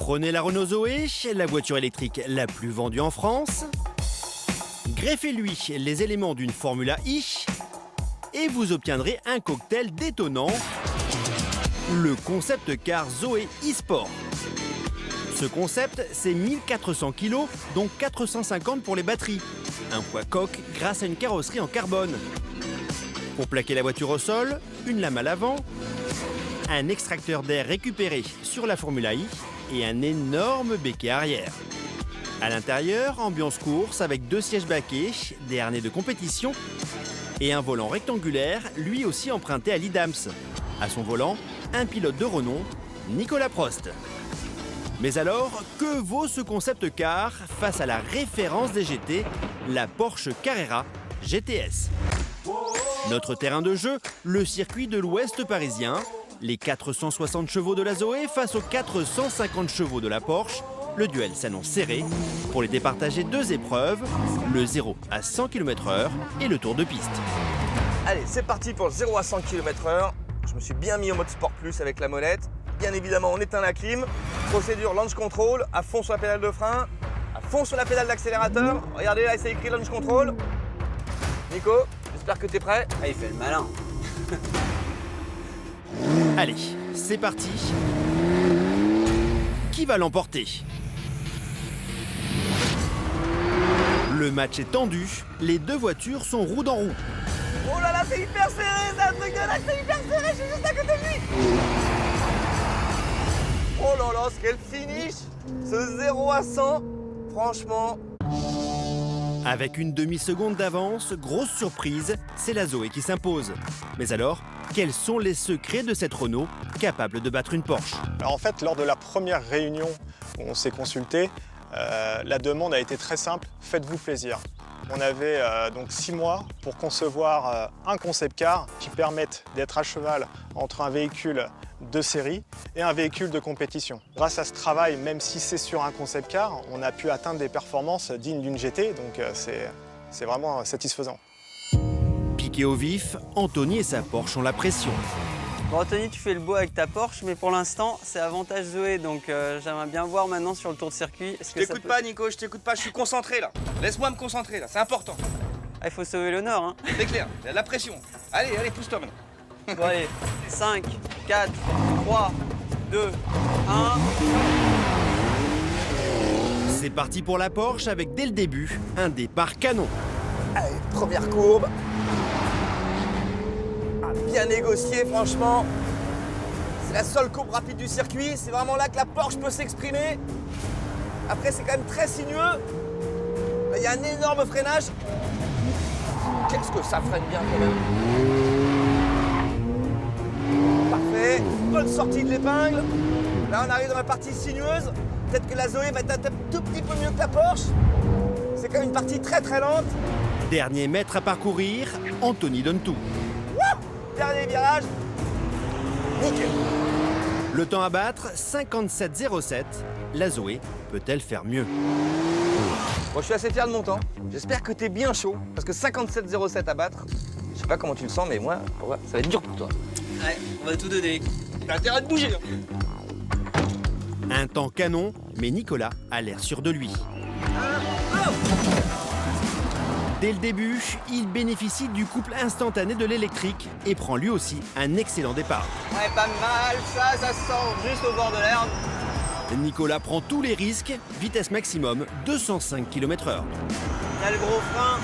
Prenez la Renault Zoé, la voiture électrique la plus vendue en France. Greffez-lui les éléments d'une Formula I et vous obtiendrez un cocktail détonnant, le concept car Zoé e-Sport. Ce concept, c'est 1400 kg, dont 450 pour les batteries. Un poids coque grâce à une carrosserie en carbone. Pour plaquer la voiture au sol, une lame à l'avant, un extracteur d'air récupéré sur la Formula I et un énorme béquet arrière. À l'intérieur, ambiance course avec 2 sièges baquets, des harnais de compétition et un volant rectangulaire, lui aussi emprunté à l'Idams. À son volant, un pilote de renom, Nicolas Prost. Mais alors, que vaut ce concept car face à la référence des GT, la Porsche Carrera GTS? Notre terrain de jeu, le circuit de l'Ouest parisien, les 460 chevaux de la Zoé face aux 450 chevaux de la Porsche. Le duel s'annonce serré. Pour les départager 2 épreuves, le 0 à 100 km/h et le tour de piste. Allez, c'est parti pour le 0 à 100 km/h. Je me suis bien mis en mode Sport Plus avec la molette. Bien évidemment, on éteint la clim. Procédure launch control, à fond sur la pédale de frein, à fond sur la pédale d'accélérateur. Regardez là, c'est écrit launch control. Nico, j'espère que tu es prêt. Ah, il fait le malin. Allez, c'est parti. Qui va l'emporter? Le match est tendu, les 2 voitures sont roue dans roue. Oh là là, c'est hyper serré, c'est un truc de là, c'est hyper serré, je suis juste à côté de lui. Oh là là, quel finish. Ce 0 à 100, franchement. Avec une demi-seconde d'avance, grosse surprise, c'est la Zoé qui s'impose. Mais alors, quels sont les secrets de cette Renault capable de battre une Porsche? Alors en fait, lors de la première réunion où on s'est consulté, la demande a été très simple, faites-vous plaisir. On avait donc 6 mois pour concevoir un concept car qui permette d'être à cheval entre un véhicule de série et un véhicule de compétition. Grâce à ce travail, même si c'est sur un concept car, on a pu atteindre des performances dignes d'une GT, donc c'est vraiment satisfaisant. Piqué au vif, Anthony et sa Porsche ont la pression. Bon, Anthony, tu fais le beau avec ta Porsche, mais pour l'instant, c'est avantage Zoé, donc j'aimerais bien voir maintenant sur le tour de circuit. Je t'écoute pas, Nico, je t'écoute pas, je suis concentré là. Laisse-moi me concentrer là, c'est important. Ah, il faut sauver l'honneur, hein. C'est clair, il y a de la pression. Allez, allez, pousse-toi maintenant. Bon, allez, 5, 4, 3, 2, 1. C'est parti pour la Porsche avec dès le début un départ canon. Allez, première courbe. Ah, bien négocié, franchement. C'est la seule courbe rapide du circuit. C'est vraiment là que la Porsche peut s'exprimer. Après, c'est quand même très sinueux. Là, il y a un énorme freinage. Qu'est-ce que ça freine bien quand même. Parfait. Bonne sortie de l'épingle. Là, on arrive dans la partie sinueuse. Peut-être que la Zoé va être un tout petit peu mieux que la Porsche. C'est quand même une partie très très lente. Dernier mètre à parcourir, Anthony donne tout. Wouh! Dernier virage. Nickel. Le temps à battre, 57,07. La Zoé peut-elle faire mieux? Bon, je suis assez fier de mon temps. J'espère que t'es bien chaud, parce que 57,07 à battre, je sais pas comment tu le sens, mais moi, ça va être dur pour toi. Ouais, on va tout donner. T'as intérêt de bouger. Un temps canon, mais Nicolas a l'air sûr de lui. Dès le début, il bénéficie du couple instantané de l'électrique et prend lui aussi un excellent départ. Ouais, pas mal, ça se sent juste au bord de l'herbe. Nicolas prend tous les risques, vitesse maximum 205 km/h. Il y a le gros frein.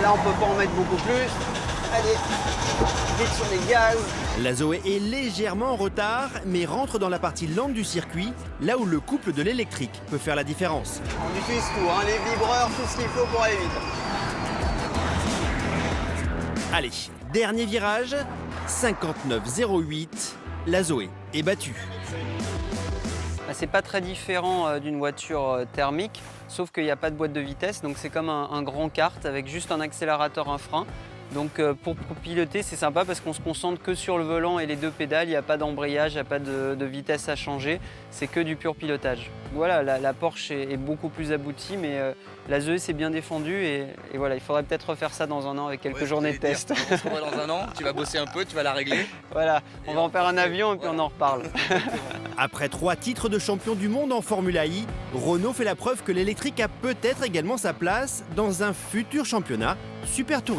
Là, on peut pas en mettre beaucoup plus. Allez, vite sur les gaz. La Zoé est légèrement en retard, mais rentre dans la partie lente du circuit, là où le couple de l'électrique peut faire la différence. On utilise tout, hein, les vibreurs, tout ce qu'il faut pour aller vite. Allez, dernier virage, 59,08, la Zoé est battue. C'est pas très différent d'une voiture thermique, sauf qu'il n'y a pas de boîte de vitesse, donc c'est comme un grand kart avec juste un accélérateur, un frein. Donc pour piloter, c'est sympa parce qu'on se concentre que sur le volant et les 2 pédales. Il n'y a pas d'embrayage, il n'y a pas de vitesse à changer. C'est que du pur pilotage. Voilà, la Porsche est beaucoup plus aboutie, mais la Zoé s'est bien défendue. Et voilà, il faudrait peut-être refaire ça dans un an avec quelques journées de test. On se revoit dans un an, tu vas bosser un peu, tu vas la régler. Voilà, on va en faire un avion et puis on en reparle. Après 3 titres de champion du monde en Formula I, Renault fait la preuve que l'électrique a peut-être également sa place dans un futur championnat Super Touring.